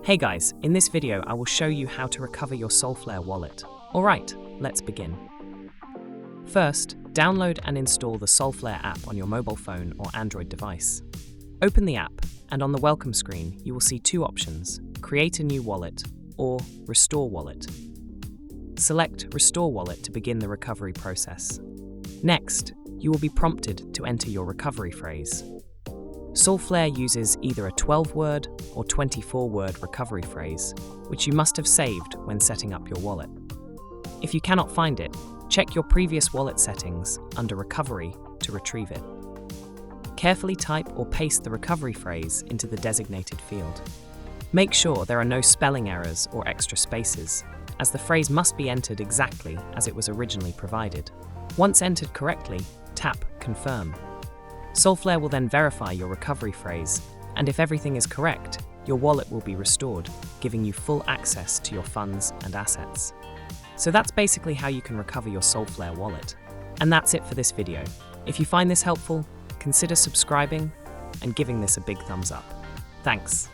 Hey guys, in this video I will show you how to recover your Solflare wallet. Alright, let's begin. First, download and install the Solflare app on your mobile phone or Android device. Open the app, and on the welcome screen you will see two options: Create a new wallet or Restore wallet. Select Restore wallet to begin the recovery process. Next, you will be prompted to enter your recovery phrase. Solflare uses either a 12-word or 24-word recovery phrase, which you must have saved when setting up your wallet. If you cannot find it, check your previous wallet settings under Recovery to retrieve it. Carefully type or paste the recovery phrase into the designated field. Make sure there are no spelling errors or extra spaces, as the phrase must be entered exactly as it was originally provided. Once entered correctly, tap Confirm. Solflare will then verify your recovery phrase, and if everything is correct, your wallet will be restored, giving you full access to your funds and assets. So that's basically how you can recover your Solflare wallet. And that's it for this video. If you find this helpful, consider subscribing and giving this a big thumbs up. Thanks.